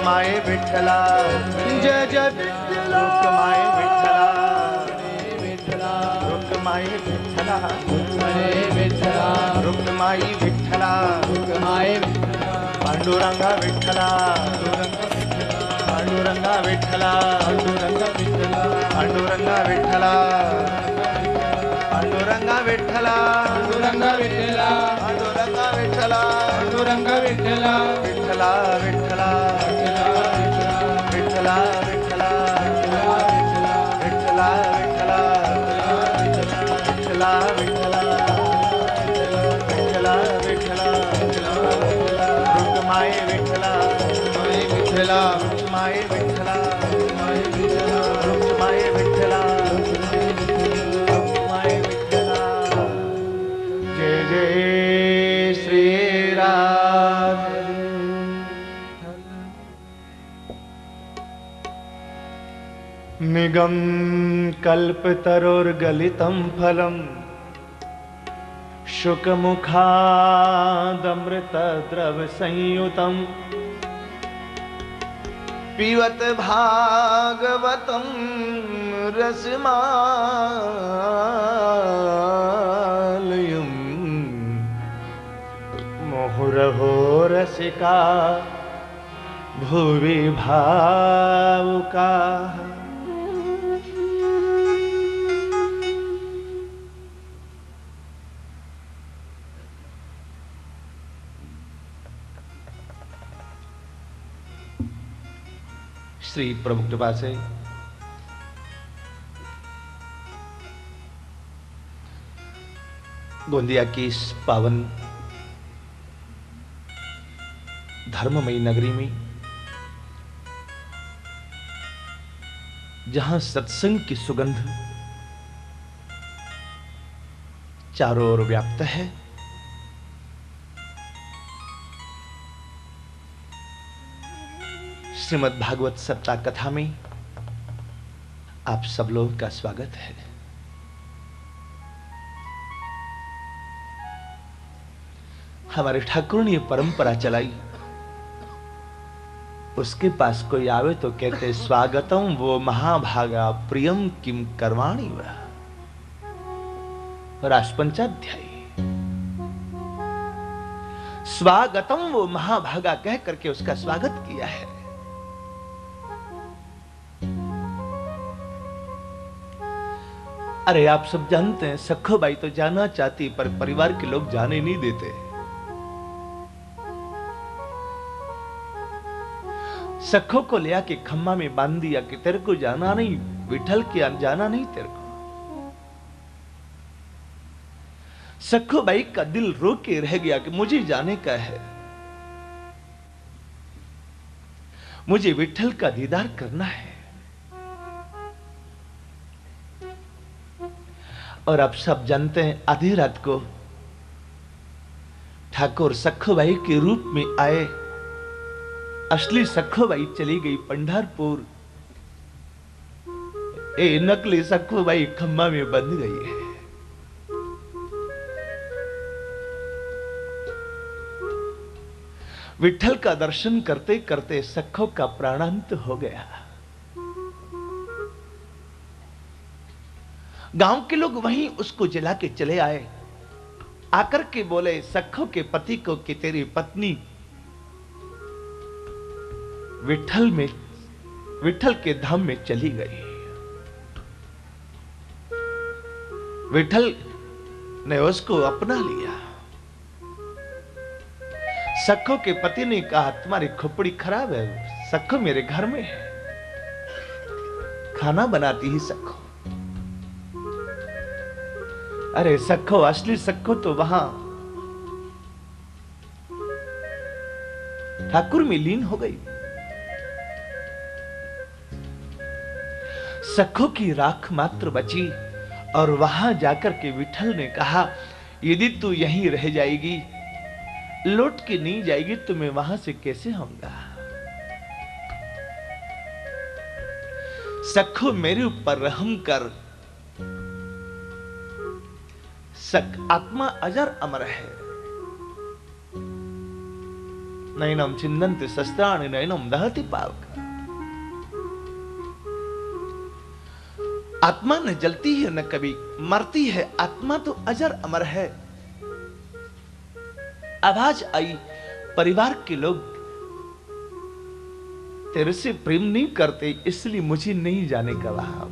रुक्माई विठ्ठला जय जय विठ्ठला रुक्माई विठ्ठला रुक्माई विठ्ठला रुक्माई विठ्ठला रुक्माई विठ्ठला रुक्माई विठ्ठला पांडुरंगा विठ्ठला पांडुरंगा विठ्ठला पांडुरंगा विठ्ठला पांडुरंगा विठ्ठला पांडुरंगा विठ्ठला पांडुरंगा विठ्ठला पांडुरंगा विठ्ठला विठ्ठला विठ्ठला विठ्ठला विठ्ठला विठ्ठला विठ्ठला विठ्ठला विठ्ठला विठ्ठला विठ्ठला रुक्माई विठ्ठला विठ्ठला रुक्माई विठ्ठला रुक्माई विठ्ठला रुक्माई विठ्ठला जय जय श्री राम निगम कल्पतरोर्गलितं फलम् शुकमुखादमृतद्रवसंयुतं पिबत भागवतं रसमालयम् मुहुरहो रसिका भुवि भावुकाः। श्री प्रभु कृपा से गोंदिया की इस पावन धर्ममयी नगरी में जहां सत्संग की सुगंध चारों ओर व्याप्त है, श्रीमद् भागवत सप्ताह कथा में आप सब लोगों का स्वागत है। हमारे ठाकुर ने परंपरा चलाई, उसके पास कोई आवे तो कहते स्वागतम वो महाभागा प्रियम किम करवाणी वह। राजपंचाध्याय स्वागतम वो महाभागा कह करके उसका स्वागत किया है। अरे आप सब जानते हैं सखो बाई तो जाना चाहती पर परिवार के लोग जाने नहीं देते। सखो को ले आके खम्मा में बांध दिया कि तेरे को जाना नहीं, विठल के जाना नहीं तेरे को। सखो बाई का दिल रो के रह गया कि मुझे जाने का है, मुझे विठल का दीदार करना है। और आप सब जानते हैं आधी रात को ठाकुर सखोबाई के रूप में आए। असली सखोबाई चली गई पंढरपुर, नकली सखोबाई खम्मा में बंध गई है। विठल का दर्शन करते करते सखो का प्राणांत हो गया। गांव के लोग वहीं उसको जला के चले आए, आकर के बोले सखो के पति को कि तेरी पत्नी विठल के धाम में चली गई। विठल ने उसको अपना लिया। सखो के पति ने कहा तुम्हारी खोपड़ी खराब है, सखो मेरे घर में है, खाना बनाती ही सखो। अरे सखो, असली सखो तो वहां ठाकुर में लीन हो गई। सखो की राख मात्र बची और वहां जाकर के विठल ने कहा यदि तू यहीं रह जाएगी, लौट के नहीं जाएगी तो मैं वहां से कैसे आऊंगा। सखो मेरे ऊपर रहम कर, आत्मा अजर अमर है, नैनम छिन्दन्ति शस्त्राणि नैनम दहति पावक। आत्मा न जलती है न कभी मरती है, आत्मा तो अजर अमर है। आवाज आई, परिवार के लोग तेरे से प्रेम नहीं करते, इसलिए मुझे नहीं जाने का वहां।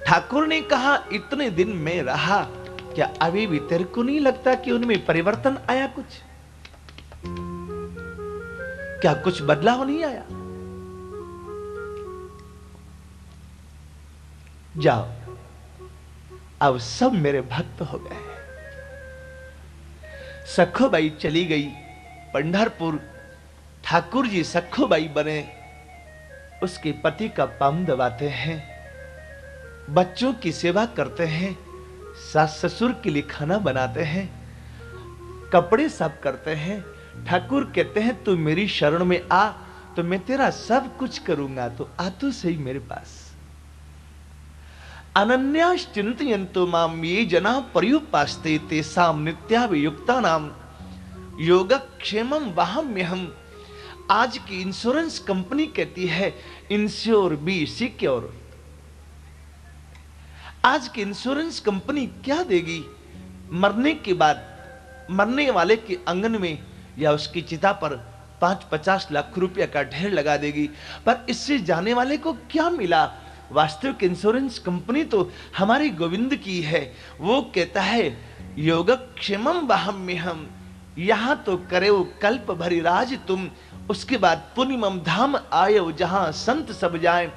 ठाकुर ने कहा, इतने दिन में रहा, क्या अभी भी तेरे को नहीं लगता कि उनमें परिवर्तन आया? कुछ क्या कुछ बदलाव नहीं आया? जाओ, अब सब मेरे भक्त हो गए। सखोबाई चली गई पंढरपुर। ठाकुर जी सखोबाई बने, उसके पति का पांव दबाते हैं, बच्चों की सेवा करते हैं, सास ससुर के लिए खाना बनाते हैं, कपड़े साफ करते हैं। ठाकुर कहते हैं तू मेरी शरण में आ तो मैं तेरा सब कुछ करूंगा, तो आ तो सही मेरे पास। अनन्यास चिंतयन्तु माम ये जना पर्युपास्ते तेषां नित्याभियुक्तानां योगक्षेमं वहाम्यहम्। आज की इंश्योरेंस कंपनी कहती है इंश्योर बी सिक्योर। आज की इंश्योरेंस कंपनी क्या देगी? मरने के बाद मरने वाले के आंगन में या उसकी चिता पर 5-50 लाख रुपया का ढेर लगा देगी, पर इससे जाने वाले को क्या मिला? वास्तविक इंश्योरेंस कंपनी तो हमारे गोविंद की है। वो कहता है योगक्षेमं वहाम्यहम्, यहां तो करे कल्प भरी राज तुम, उसके बाद पुण्यम धाम आयो जहां संत सब जाए।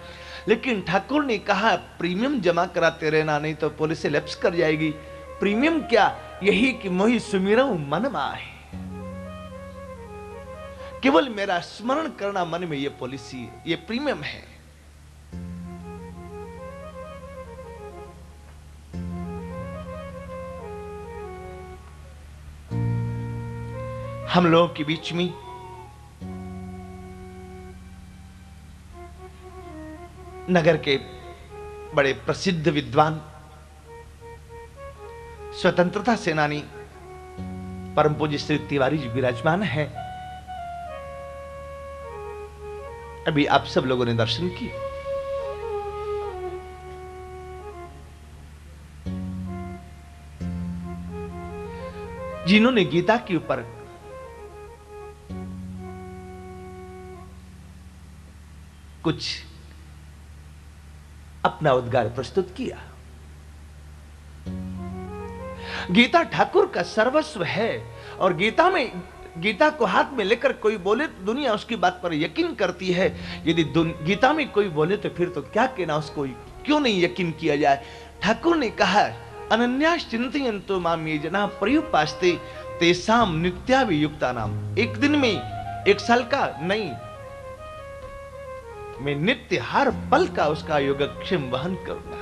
लेकिन ठाकुर ने कहा प्रीमियम जमा कराते रहना, नहीं तो पुलिस से लैप्स कर जाएगी। प्रीमियम क्या? यही कि मोहि सुमिरऊ मन माहे, केवल मेरा स्मरण करना मन में, ये पॉलिसी, ये प्रीमियम है। हम लोगों के बीच में नगर के बड़े प्रसिद्ध विद्वान, स्वतंत्रता सेनानी परम पूज्य श्री तिवारी जी विराजमान है। अभी आप सब लोगों ने दर्शन किए। जिन्होंने गीता के ऊपर कुछ अपना उद्गार प्रस्तुत किया। गीता ठाकुर का सर्वस्व है, और गीता को हाथ में लेकर कोई बोले तो दुनिया उसकी बात पर यकीन करती है। यदि गीता में कोई बोले तो फिर तो क्या कहना, उसको क्यों नहीं यकीन किया जाए? ठाकुर ने कहा अनन्यास चिंतयन्तु माम ये जना पर्युपास्ते तेषां नित्याभियुक्तानां। एक दिन में, एक साल का नहीं, मैं नित्य हर पल का उसका योगक्षेम वहन करूंगा।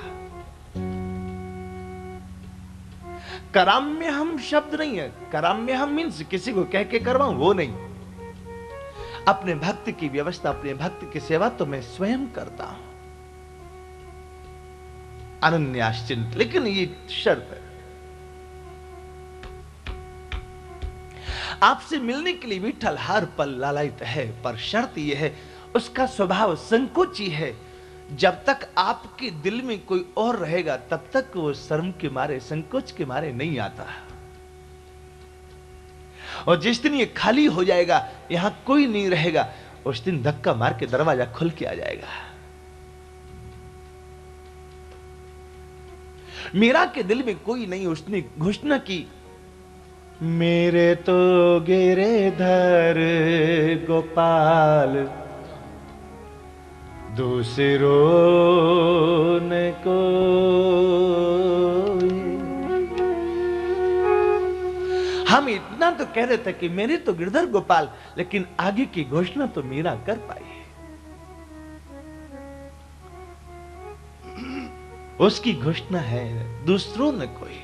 कराम्य हम शब्द नहीं है। कराम्य हम मीन्स किसी को कह के करवाऊं, वो नहीं। अपने भक्त की व्यवस्था, अपने भक्त की सेवा तो मैं स्वयं करता हूं, अनन्याश्चिंत। लेकिन ये शर्त है, आपसे मिलने के लिए विठल हर पल लालायित है, पर शर्त यह है उसका स्वभाव संकोची है। जब तक आपके दिल में कोई और रहेगा तब तक वो शर्म के मारे, संकोच के मारे नहीं आता। और जिस दिन ये खाली हो जाएगा, यहां कोई नहीं रहेगा, उस दिन धक्का मार के दरवाजा खुल के आ जाएगा। मीरा के दिल में कोई नहीं, उसने घोषणा की मेरे तो गिरधर गोपाल दूसरों ने कोई। हम इतना तो कह रहे थे कि मेरे तो गिरधर गोपाल, लेकिन आगे की घोषणा तो मीरा कर पाई। उसकी घोषणा है दूसरों ने कोई।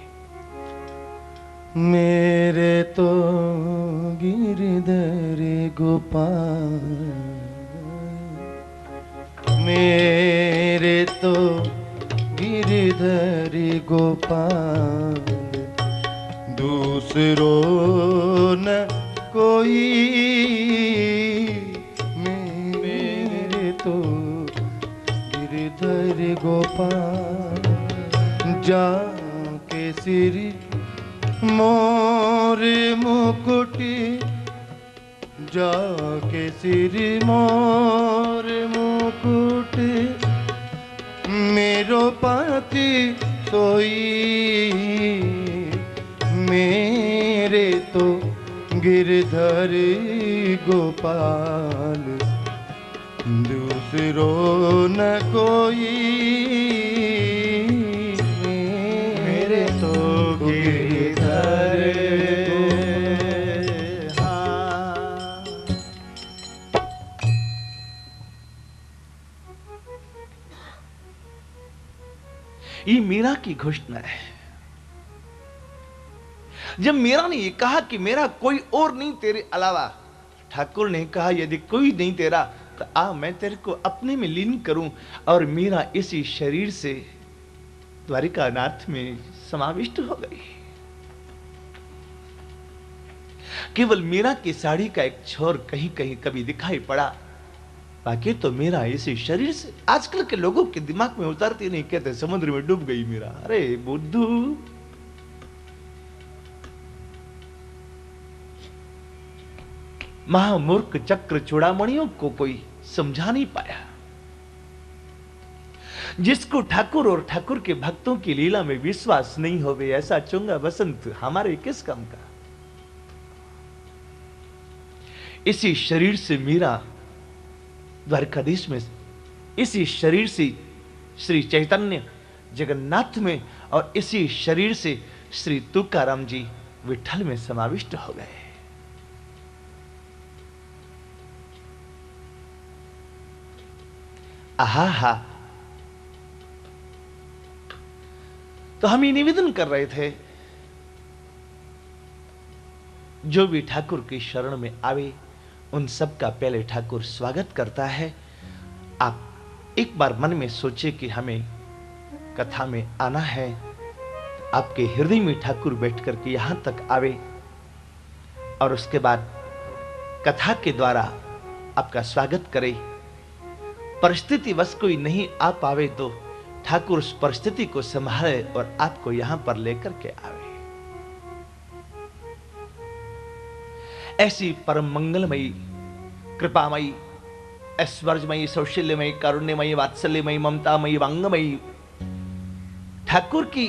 मेरे तो गिरधर गोपाल, मेरे तो गिरधर गोपाल दूसरो न कोई मेरे तो गिरधर गोपाल जाके सिर मोर मुकुट जाके सिर मोर मुकुट मेरो पति सोई मेरे तो गिरधर गोपाल दूसरो न कोई मेरे तो गिरधर हाँ। ये मीरा की घोषणा है। जब मीरा ने ये कहा कि मेरा कोई और नहीं तेरे अलावा, ठाकुर ने कहा यदि कोई नहीं तेरा तो आ मैं तेरे को अपने में लीन करूं। और मीरा इसी शरीर से द्वारिकानाथ में समाविष्ट हो गई। केवल मीरा की साड़ी का एक छोर कहीं कहीं कभी दिखाई पड़ा, बाकी तो मीरा इसी शरीर से। आजकल के लोगों के दिमाग में उतरती नहीं, कहते समुद्र में डूब गई मीरा। अरे बुद्धू, महामूर्ख चक्र चूड़ामणियों को कोई समझा नहीं पाया। जिसको ठाकुर और ठाकुर के भक्तों की लीला में विश्वास नहीं होवे, ऐसा चुंगा बसंत हमारे किस काम का। इसी शरीर से मीरा द्वारकाधीश में, इसी शरीर से श्री चैतन्य जगन्नाथ में, और इसी शरीर से श्री तुकाराम जी विठल में समाविष्ट हो गए। आहा हा। तो हम ये निवेदन कर रहे थे, जो भी ठाकुर की शरण में आवे उन सब का पहले ठाकुर स्वागत करता है। आप एक बार मन में सोचे कि हमें कथा में आना है, आपके हृदय में ठाकुर बैठ करके यहां तक आवे और उसके बाद कथा के द्वारा आपका स्वागत करे। परिस्थिति बस कोई नहीं आ पावे तो ठाकुर उस परिस्थिति को संभाले और आपको यहां पर लेकर के आवे। ऐसी परम मंगलमयी, कृपामयी, ऐश्वर्यमयी, सौशल्यमयी, कारुण्यमयी, वात्सल्यमयी, ममतामयी, वांगमयी ठाकुर की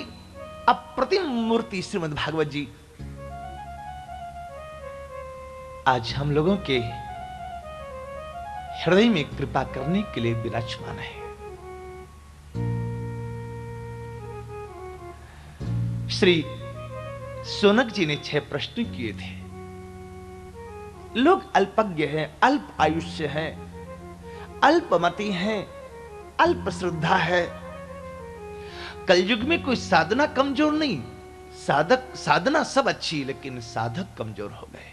अप्रतिम मूर्ति श्रीमद् भागवत जी आज हम लोगों के हृदय में कृपा करने के लिए विराजमान है। श्री सोनक जी ने 6 प्रश्न किए थे। लोग अल्पज्ञ हैं, अल्प आयुष्य हैं, अल्पमति हैं, अल्प श्रद्धा है। कलयुग में कोई साधना कमजोर नहीं, साधना सब अच्छी, लेकिन साधक कमजोर हो गए।